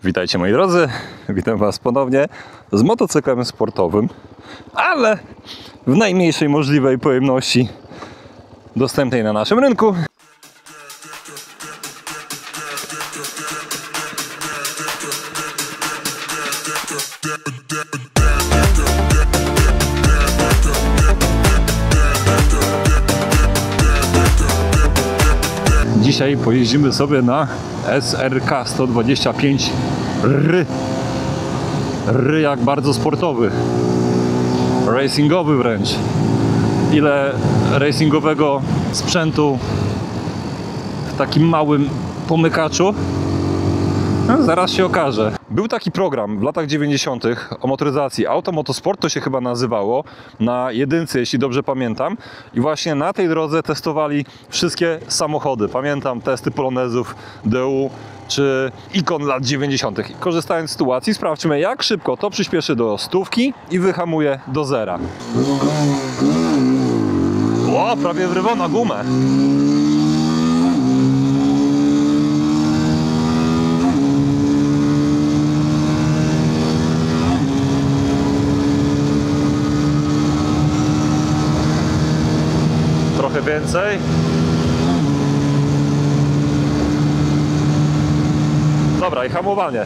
Witajcie moi drodzy, witam Was ponownie z motocyklem sportowym, ale w najmniejszej możliwej pojemności dostępnej na naszym rynku. Dzisiaj pojeździmy sobie na SRK 125 R. R jak bardzo sportowy, racingowy wręcz. Ile racingowego sprzętu w takim małym pomykaczu? No, zaraz się okaże. Był taki program w latach 90. o motoryzacji Automotosport, to się chyba nazywało, na jedynce, jeśli dobrze pamiętam. I właśnie na tej drodze testowali wszystkie samochody. Pamiętam testy Polonezów, DU czy Ikon lat 90. Korzystając z sytuacji, sprawdźmy, jak szybko to przyspieszy do 100 i wyhamuje do zera. O, prawie wrywa na gumę. Trochę więcej. Dobra, i hamowanie.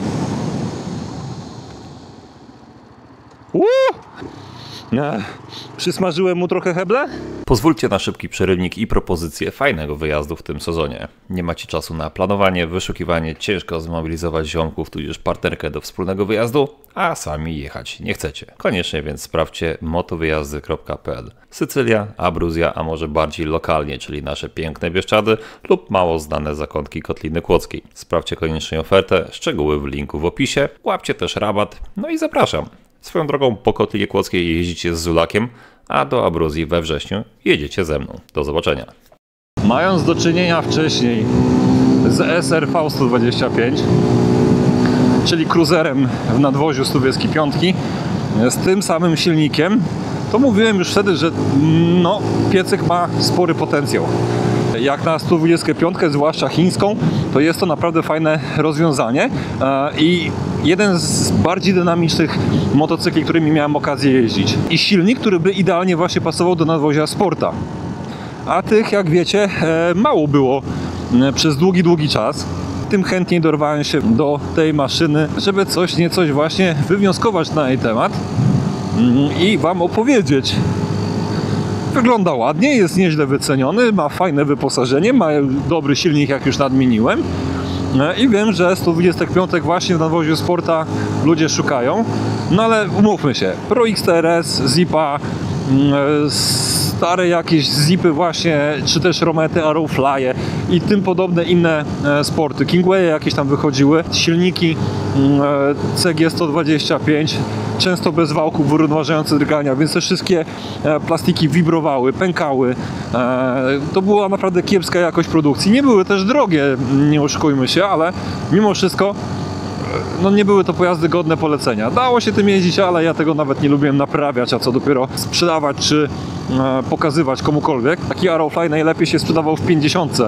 Przysmażyłem mu trochę heble? Pozwólcie na szybki przerywnik i propozycję fajnego wyjazdu w tym sezonie. Nie macie czasu na planowanie, wyszukiwanie, ciężko zmobilizować ziomków tudzież partnerkę do wspólnego wyjazdu, a sami jechać nie chcecie. Koniecznie więc sprawdźcie motowyjazdy.pl. Sycylia, Abruzja, a może bardziej lokalnie, czyli nasze piękne Bieszczady lub mało znane zakątki Kotliny Kłodzkiej. Sprawdźcie koniecznie ofertę, szczegóły w linku w opisie, łapcie też rabat, no i zapraszam. Swoją drogą po Kotlinie Kłodzkiej jeździcie z Zulakiem, a do Abruzji we wrześniu jedziecie ze mną. Do zobaczenia. Mając do czynienia wcześniej z SRV 125, czyli cruiserem w nadwoziu 125, z tym samym silnikiem, to mówiłem już wtedy, że no, piecyk ma spory potencjał. Jak na 125, zwłaszcza chińską, to jest to naprawdę fajne rozwiązanie i jeden z bardziej dynamicznych motocykli, którymi miałem okazję jeździć. I silnik, który by idealnie właśnie pasował do nadwozia Sporta. A tych, jak wiecie, mało było przez długi czas. Tym chętniej dorwałem się do tej maszyny, żeby coś niecoś właśnie wywnioskować na jej temat i Wam opowiedzieć. Wygląda ładnie, jest nieźle wyceniony, ma fajne wyposażenie, ma dobry silnik, jak już nadmieniłem. I wiem, że 125 właśnie w nadwoziu Sporta ludzie szukają. No ale umówmy się, Pro XTRS, Zipa, stare jakieś Zipy właśnie, czy też Romety, Arrowfly'e i tym podobne inne sporty. Kingwaye jakieś tam wychodziły, silniki CG125, często bez wałków wyrównujące drgania, więc te wszystkie plastiki wibrowały, pękały. To była naprawdę kiepska jakość produkcji. Nie były też drogie, nie oszukujmy się, ale mimo wszystko no nie były to pojazdy godne polecenia. Dało się tym jeździć, ale ja tego nawet nie lubiłem naprawiać, a co dopiero sprzedawać czy pokazywać komukolwiek. Taki Arrowfly najlepiej się sprzedawał w 50,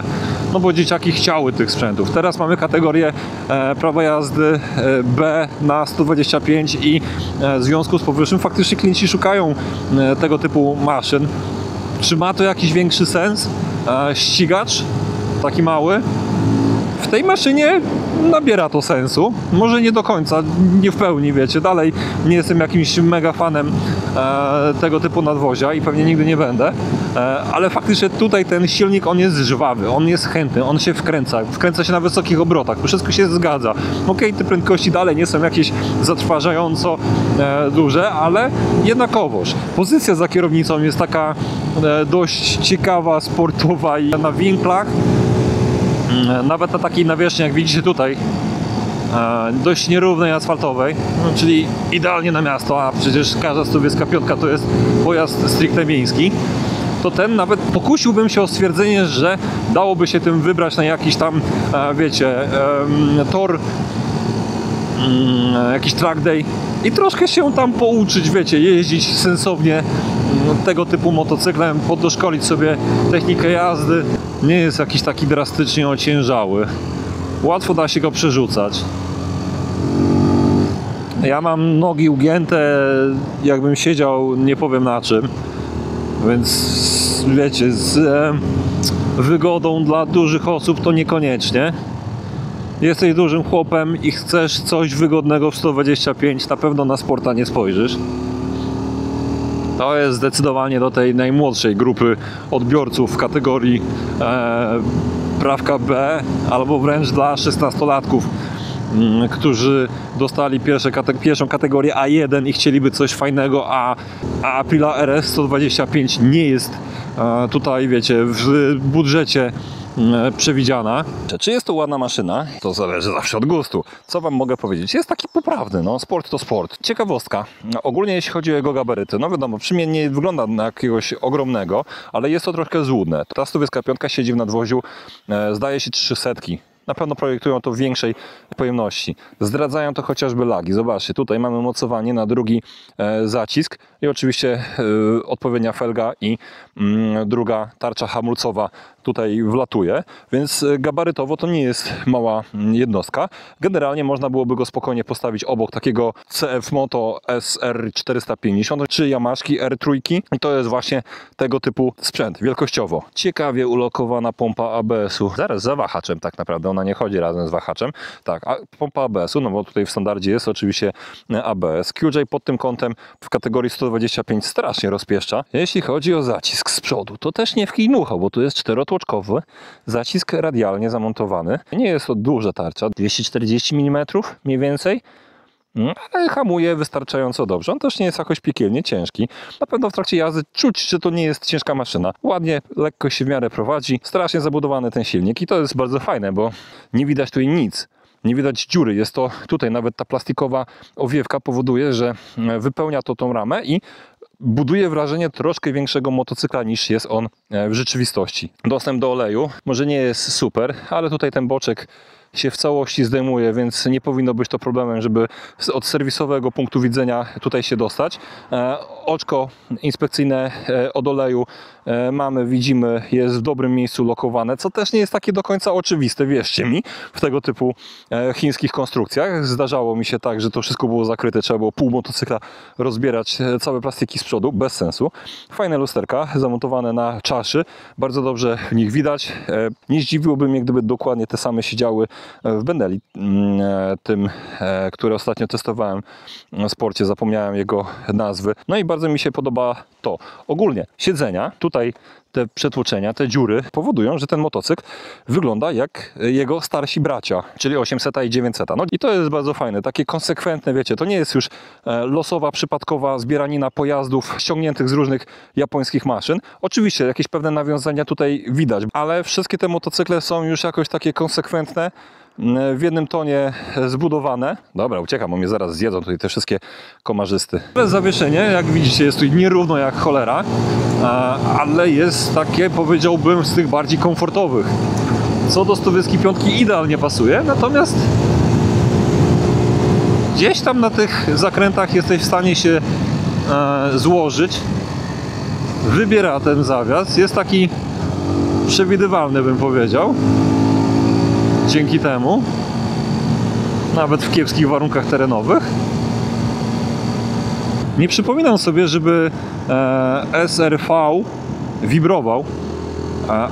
no bo dzieciaki chciały tych sprzętów. Teraz mamy kategorię prawa jazdy B na 125 i w związku z powyższym faktycznie klienci szukają tego typu maszyn. Czy ma to jakiś większy sens? Ścigacz, taki mały, w tej maszynie nabiera to sensu. Może nie do końca, nie w pełni, wiecie. Dalej nie jestem jakimś mega fanem tego typu nadwozia i pewnie nigdy nie będę. Ale faktycznie tutaj ten silnik, on jest żwawy, on jest chętny, on się wkręca się na wysokich obrotach, wszystko się zgadza. Okej, te prędkości dalej nie są jakieś zatrważająco duże, ale jednakowoż. Pozycja za kierownicą jest taka dość ciekawa, sportowa i na winklach. Nawet na takiej nawierzchni, jak widzicie tutaj, dość nierównej, asfaltowej, czyli idealnie na miasto, a przecież każda 125 to jest pojazd stricte miejski, to ten nawet pokusiłbym się o stwierdzenie, że dałoby się tym wybrać na jakiś tam, wiecie, tor, jakiś track day i troszkę się tam pouczyć, wiecie, jeździć sensownie tego typu motocyklem, poddoszkolić sobie technikę jazdy. Nie jest jakiś taki drastycznie ociężały. Łatwo da się go przerzucać. Ja mam nogi ugięte, jakbym siedział nie powiem na czym, więc wiecie, z wygodą dla dużych osób to niekoniecznie. Jesteś dużym chłopem i chcesz coś wygodnego w 125, na pewno na sporta nie spojrzysz. To jest zdecydowanie do tej najmłodszej grupy odbiorców w kategorii prawka B, albo wręcz dla 16-latków, którzy dostali pierwszą kategorię A1 i chcieliby coś fajnego, a Aprilia RS 125 nie jest tutaj, wiecie, w budżecie przewidziana. Czy jest to ładna maszyna? To zależy zawsze od gustu. Co wam mogę powiedzieć? Jest taki poprawny, no sport to sport. Ciekawostka, ogólnie jeśli chodzi o jego gabaryty, no wiadomo, przy mnie nie wygląda na jakiegoś ogromnego, ale jest to troszkę złudne. Ta 125 siedzi w nadwoziu, zdaje się 300. Na pewno projektują to w większej pojemności. Zdradzają to chociażby lagi. Zobaczcie, tutaj mamy mocowanie na drugi zacisk i oczywiście odpowiednia felga i druga tarcza hamulcowa tutaj wlatuje, więc gabarytowo to nie jest mała jednostka. Generalnie można byłoby go spokojnie postawić obok takiego CF Moto SR450 czy Yamaszki R3 i to jest właśnie tego typu sprzęt wielkościowo. Ciekawie ulokowana pompa ABS-u. Zaraz za wahaczem tak naprawdę, ona nie chodzi razem z wahaczem. Tak, a pompa ABS-u, no bo tutaj w standardzie jest oczywiście ABS. QJ pod tym kątem w kategorii 125 strasznie rozpieszcza. Jeśli chodzi o zacisk z przodu, to też nie w kij dmuchał, bo tu jest czterotłoczkowy zacisk radialnie zamontowany. Nie jest to duża tarcza, 240 mm mniej więcej, ale hamuje wystarczająco dobrze. On też nie jest jakoś piekielnie ciężki. Na pewno w trakcie jazdy czuć, że to nie jest ciężka maszyna. Ładnie, lekko się w miarę prowadzi. Strasznie zabudowany ten silnik i to jest bardzo fajne, bo nie widać tutaj nic. Nie widać dziury. Jest to tutaj nawet ta plastikowa owiewka powoduje, że wypełnia to tą ramę i buduje wrażenie troszkę większego motocykla niż jest on w rzeczywistości. Dostęp do oleju może nie jest super, ale tutaj ten boczek się w całości zdejmuje, więc nie powinno być to problemem, żeby od serwisowego punktu widzenia tutaj się dostać. Oczko inspekcyjne od oleju mamy, widzimy, jest w dobrym miejscu lokowane, co też nie jest takie do końca oczywiste, wierzcie mi, w tego typu chińskich konstrukcjach. Zdarzało mi się tak, że to wszystko było zakryte, trzeba było pół motocykla rozbierać, całe plastiki z przodu, bez sensu. Fajne lusterka zamontowane na czaszy, bardzo dobrze w nich widać. Nie zdziwiłoby mnie, gdyby dokładnie te same siedziały w Benelli, tym, które ostatnio testowałem w sporcie, zapomniałem jego nazwy. No i bardzo mi się podoba to. Ogólnie siedzenia, tutaj te przetłoczenia, te dziury powodują, że ten motocykl wygląda jak jego starsi bracia, czyli 800 i 900. No i to jest bardzo fajne, takie konsekwentne, wiecie, to nie jest już losowa, przypadkowa zbieranina pojazdów ściągniętych z różnych japońskich maszyn. Oczywiście jakieś pewne nawiązania tutaj widać, ale wszystkie te motocykle są już jakoś takie konsekwentne, w jednym tonie zbudowane. Dobra, uciekam, bo mnie zaraz zjedzą tutaj te wszystkie komarzysty. Zawieszenie, jak widzicie, jest tu nierówno jak cholera, ale jest takie, powiedziałbym, z tych bardziej komfortowych. Co do 125 idealnie pasuje, natomiast gdzieś tam na tych zakrętach jesteś w stanie się złożyć. Wybiera ten zawias, jest taki przewidywalny, bym powiedział. Dzięki temu, nawet w kiepskich warunkach terenowych. Nie przypominam sobie, żeby SRV wibrował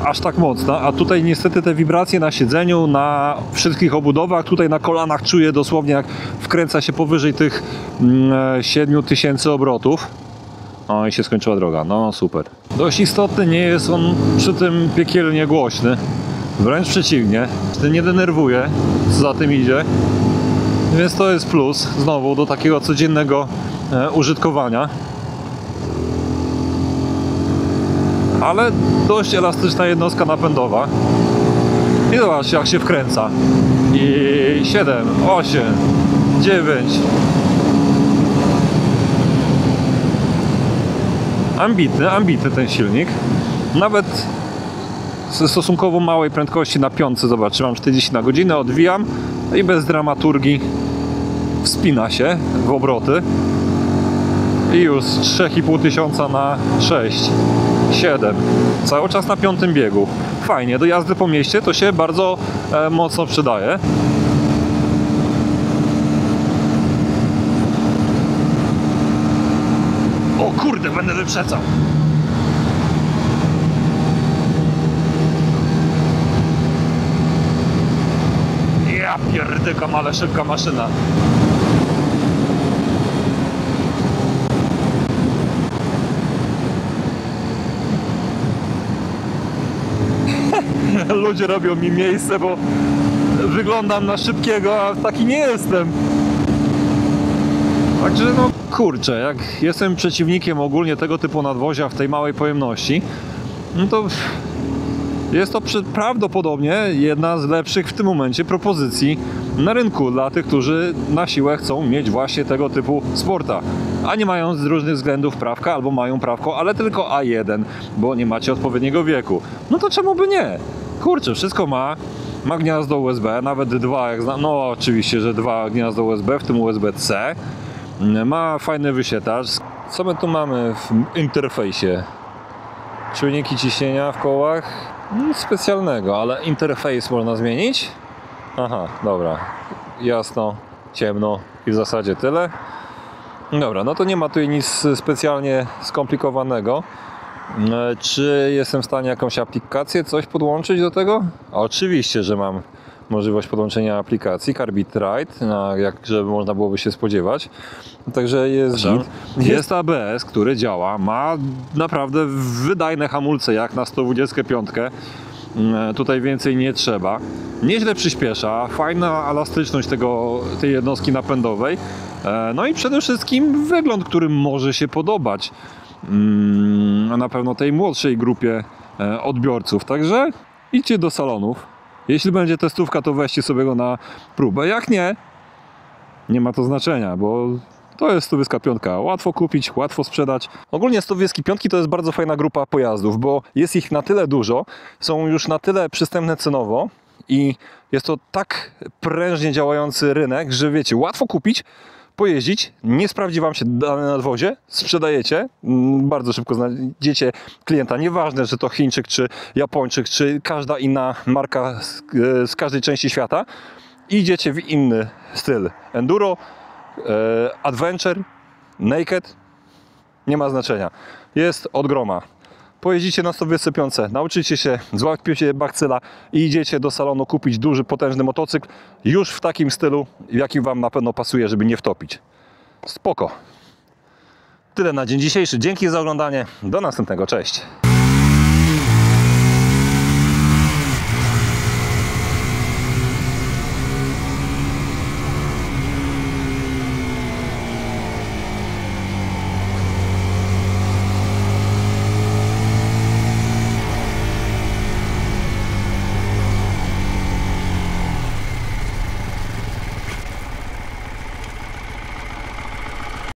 aż tak mocno, a tutaj niestety te wibracje na siedzeniu, na wszystkich obudowach, tutaj na kolanach czuję dosłownie, jak wkręca się powyżej tych 7000 obrotów. O, i się skończyła droga, no super. Dość istotny nie jest on przy tym piekielnie głośny. Wręcz przeciwnie, nie denerwuje, co za tym idzie, więc to jest plus znowu do takiego codziennego użytkowania. Ale dość elastyczna jednostka napędowa. I zobaczcie, jak się wkręca. I 7, 8, 9. Ambitny ten silnik. Nawet ze stosunkowo małej prędkości na piątce, zobaczcie, mam 40 na godzinę, odwijam i bez dramaturgii wspina się w obroty i już 3500 na 6, 7, cały czas na 5. biegu. Fajnie, do jazdy po mieście to się bardzo mocno przydaje. kurde, będę wyprzedzał. Ja pierdykam, ale szybka maszyna. Ludzie robią mi miejsce, bo wyglądam na szybkiego, a taki nie jestem. Także no kurczę, jak jestem przeciwnikiem ogólnie tego typu nadwozia w tej małej pojemności, no to jest to prawdopodobnie jedna z lepszych w tym momencie propozycji na rynku dla tych, którzy na siłę chcą mieć właśnie tego typu sporta, a nie mają z różnych względów prawka, albo mają prawko, ale tylko A1, bo nie macie odpowiedniego wieku. No to czemu by nie? Kurczę, wszystko ma gniazdo USB, nawet dwa, jak znam, no oczywiście, że dwa gniazda USB, w tym USB-C. Ma fajny wyświetlacz. Co my tu mamy w interfejsie? Czujniki ciśnienia w kołach? Nic specjalnego, ale interfejs można zmienić. Aha, dobra. Jasno, ciemno i w zasadzie tyle. Dobra, no to nie ma tutaj nic specjalnie skomplikowanego. Czy jestem w stanie jakąś aplikację, coś podłączyć do tego? Oczywiście, że mam możliwość podłączenia aplikacji Carbitride, jak żeby można byłoby się spodziewać. Także jest ABS, który działa, ma naprawdę wydajne hamulce jak na 125. Tutaj więcej nie trzeba. Nieźle przyspiesza, fajna elastyczność tej jednostki napędowej. No i przede wszystkim wygląd, który może się podobać na pewno tej młodszej grupie odbiorców. Także idźcie do salonów. Jeśli będzie testówka, to weźcie sobie go na próbę. Jak nie, nie ma to znaczenia, bo to jest 125. Łatwo kupić, łatwo sprzedać. Ogólnie 125 to jest bardzo fajna grupa pojazdów, bo jest ich na tyle dużo, są już na tyle przystępne cenowo i jest to tak prężnie działający rynek, że wiecie, łatwo kupić, pojeździć, nie sprawdzi Wam się dane nadwozie, sprzedajecie, bardzo szybko znajdziecie klienta, nieważne, że to Chińczyk, czy Japończyk, czy każda inna marka z każdej części świata, idziecie w inny styl. Enduro, Adventure, Naked, nie ma znaczenia, jest od groma. Pojeździcie na 125, nauczycie się, złapiecie bakcyla i idziecie do salonu kupić duży, potężny motocykl już w takim stylu, jaki Wam na pewno pasuje, żeby nie wtopić. Spoko. Tyle na dzień dzisiejszy. Dzięki za oglądanie. Do następnego. Cześć.